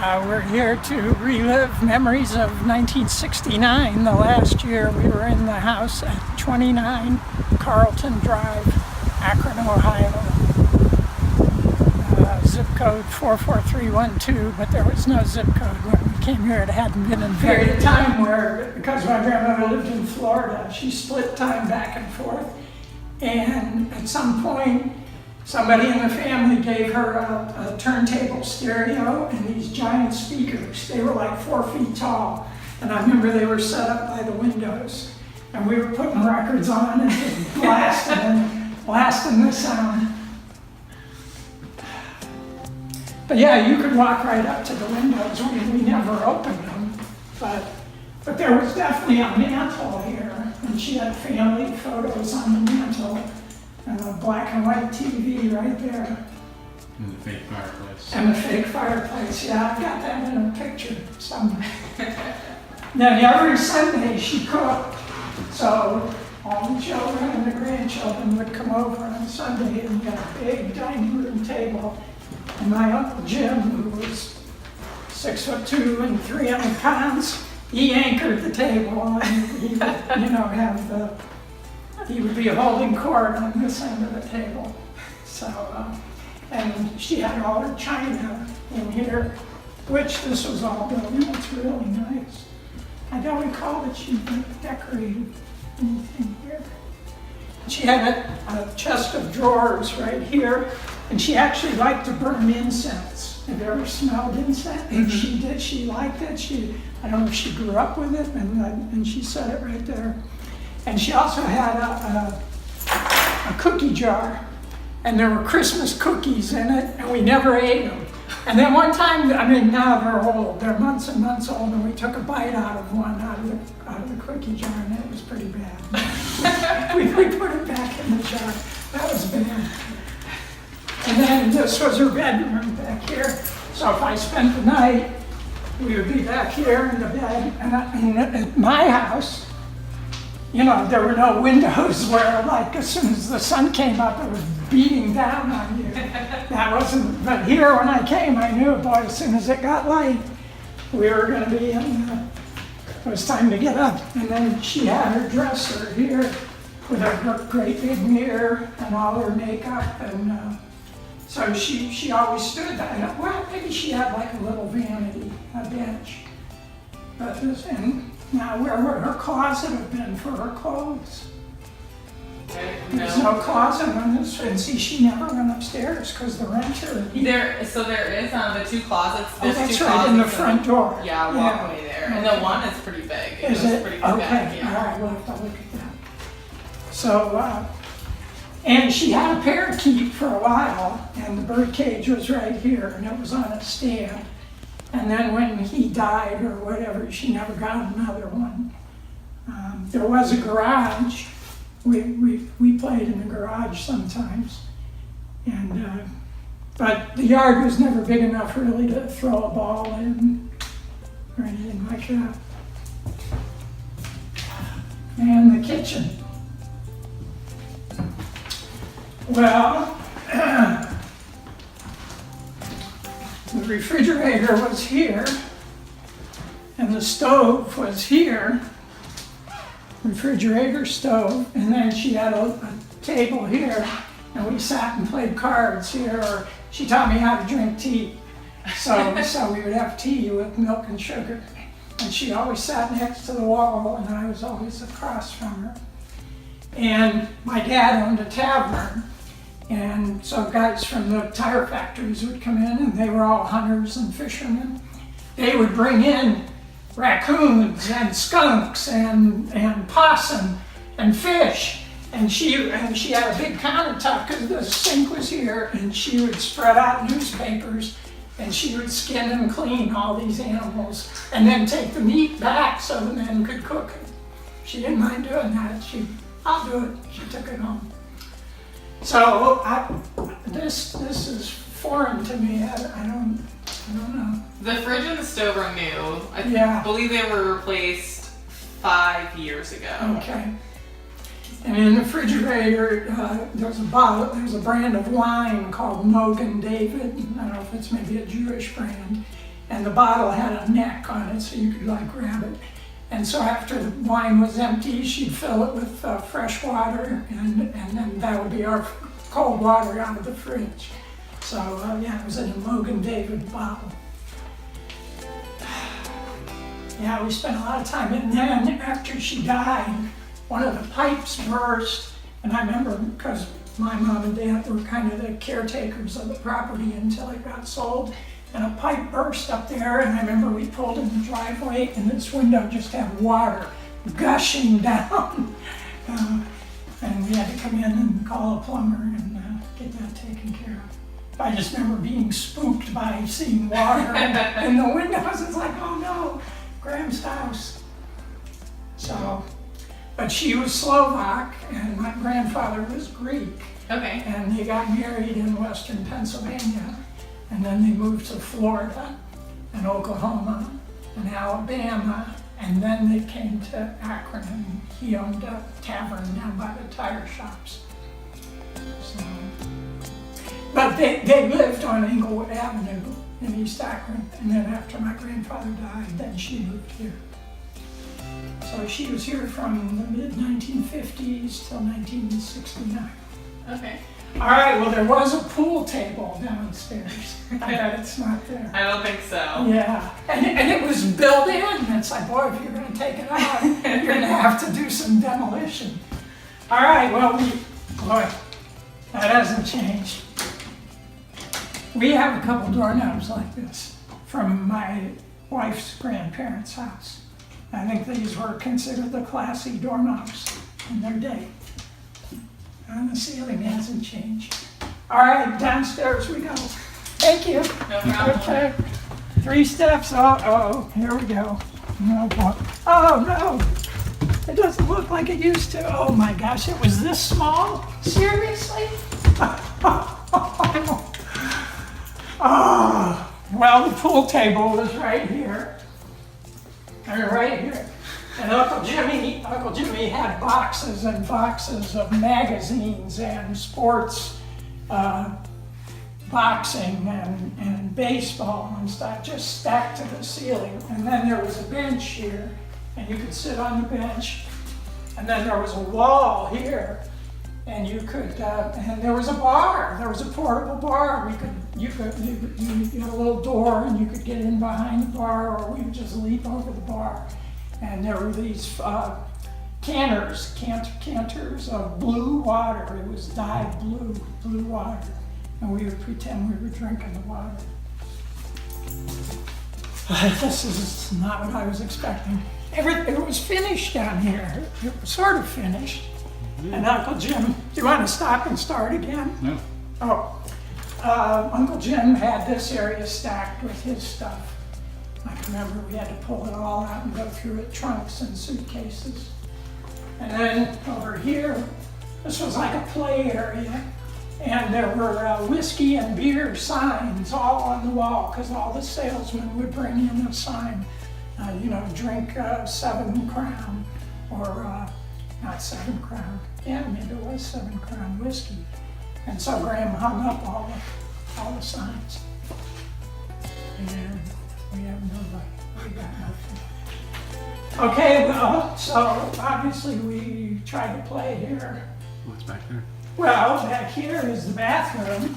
We're here to relive memories of 1969, the last year we were in the house at 29 Carlton Drive, Akron, Ohio. Zip code 44312, but there was no zip code when we came here. It hadn't been in a period of time where, because my grandmother lived in Florida, she split time back and forth. And at some point, somebody in the family gave her a turntable stereo and these giant speakers. They were like 4 feet tall. And I remember they were set up by the windows. And we were putting records on and just blasting the sound. But yeah, you could walk right up to the windows. We never opened them. But there was definitely a mantle here. And she had family photos on the mantle. And a black and white TV right there. And the fake fireplace. And the fake fireplace, yeah, I've got that in a picture somewhere. Then every Sunday she cooked. So all the children and the grandchildren would come over on Sunday and get a big dining room table. And my Uncle Jim, who was 6'2" and 300 pounds, he anchored the table and he would, he would be holding court on this end of the table. So, and she had all her china in here, which this was all built. It's really nice. I don't recall that she decorated anything here. She had a chest of drawers right here, and she actually liked to burn incense. Have you ever smelled incense? Mm-hmm. She did. She liked it. I don't know if she grew up with it, and she set it right there. And she also had a cookie jar, and there were Christmas cookies in it, and we never ate them. And then one time, now they're old, they're months and months old, and we took a bite out of one out of the cookie jar, and it was pretty bad. we put it back in the jar. That was bad. And then this was her bedroom back here. So if I spent the night, we would be back here in the bed, and at my house, there were no windows where, like, as soon as the sun came up, it was beating down on you. That wasn't, but here when I came, I knew, boy, as soon as it got light, we were going to be in, it was time to get up. And then she had her dresser here with her great big mirror and all her makeup. And so she always stood there. Well, maybe she had like a little vanity, a bench. But this, and now where would her closet have been for her clothes? There's no closet on this, and see, she never went upstairs because the renter. There is the 2 closets. Oh, that's right, in the front door. Yeah, walkway there, and the one is pretty big. Is it? Pretty Okay, big, yeah. all right, we'll have to look at that. So, and she had a parakeet for a while, and the bird cage was right here, and it was on a stand. And then when he died or whatever, she never got another one. There was a garage. We played in the garage sometimes. And but the yard was never big enough really to throw a ball in or anything like that. And the kitchen. Well, the refrigerator was here, and the stove was here, refrigerator, stove, and then she had a table here, and we sat and played cards here, or she taught me how to drink tea. So we would have tea with milk and sugar, and she always sat next to the wall, and I was always across from her. And my dad owned a tavern. And so guys from the tire factories would come in, and they were all hunters and fishermen. They would bring in raccoons and skunks and possum and fish. And she had a big countertop because the sink was here, and she would spread out newspapers, and she would skin and clean all these animals, and then take the meat back so the men could cook it. She didn't mind doing that. I'll do it. She took it home. So this is foreign to me. I don't know. The fridge and the stove are new. Yeah. I believe they were replaced 5 years ago. Okay. And in the refrigerator, there's a brand of wine called Mogen David. I don't know if it's maybe a Jewish brand. and the bottle had a neck on it so you could like grab it. And so after the wine was empty, she'd fill it with fresh water, and then that would be our cold water out of the fridge. So yeah, it was in a Mogan David bottle. Yeah, we spent a lot of time. And then after she died, one of the pipes burst. And I remember, because my mom and dad were kind of the caretakers of the property until it got sold. And a pipe burst up there, and I remember we pulled in the driveway, and this window just had water gushing down. And we had to come in and call a plumber and get that taken care of. I just remember being spooked by seeing water in the windows. It's like, oh no, Graham's house. So, but she was Slovak, and my grandfather was Greek. Okay. And they got married in western Pennsylvania. And then they moved to Florida and Oklahoma and Alabama, and then they came to Akron, and he owned a tavern down by the tire shops. So, but they lived on Englewood Avenue in East Akron, and then after my grandfather died, then she moved here. So she was here from the mid-1950s till 1969. Okay. All right, well, there was a pool table downstairs. I bet it's not there. I don't think so. Yeah, and it was built in. It's like, boy, if you're gonna take it out, you're gonna have to do some demolition. All right, well, boy, that hasn't changed. We have a couple doorknobs like this from my wife's grandparents' house. I think these were considered the classy doorknobs in their day. And the ceiling hasn't changed. All right, downstairs we go. Thank you. No problem. Okay. 3 steps. Oh, here we go. Oh, boy. Oh, no. It doesn't look like it used to. Oh, my gosh, it was this small? Seriously? Oh, well, the pool table was right here. Right here. And Uncle Jimmy had boxes and boxes of magazines and sports, boxing and baseball and stuff, just stacked to the ceiling. And then there was a bench here, and you could sit on the bench. And then there was a wall here, and you could, and there was a bar. There was a portable bar. You had a little door, and you could get in behind the bar, or we would just leap over the bar. And there were these canters of blue water. It was dyed blue water. And we would pretend we were drinking the water. This is not what I was expecting. It was finished down here. It was sort of finished. And Uncle Jim, do you want to stop and start again? No. Oh, Uncle Jim had this area stacked with his stuff. I can remember we had to pull it all out and go through it, trunks and suitcases. And then over here, this was like a play area, and there were whiskey and beer signs all on the wall, because all the salesmen would bring in a sign, drink 7 Crown, or not 7 Crown, yeah, maybe it was 7 Crown whiskey. And so Graham hung up all the signs. And we have nobody. We got nothing. Okay, well, so obviously we tried to play here. What's back there? Well, back here is the bathroom.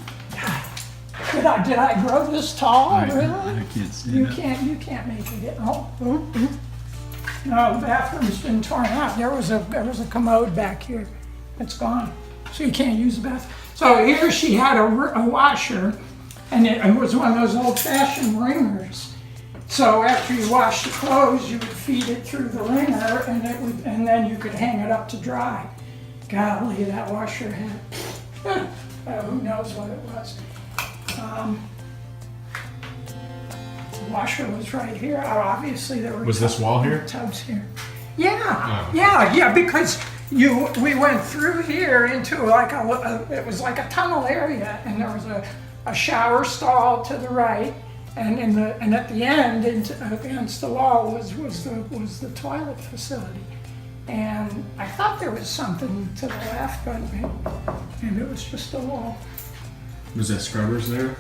Did I grow this tall, really? I can't see You that. can't make it. Oh. No, the bathroom's been torn out. There was a commode back here. It's gone. So you can't use the bathroom. So here she had a washer, and it was one of those old-fashioned wringers. So after you wash the clothes, you would feed it through the wringer, and then you could hang it up to dry. Golly, that washer had, who knows what it was. The washer was right here. Obviously, there were Was this wall here? tubs here. Yeah, Oh. yeah, because we went through here into like it was like a tunnel area, and there was a shower stall to the right, and at the end, against the wall was the toilet facility. And I thought there was something to the left, but maybe it was just a wall. Was that scrubbers there?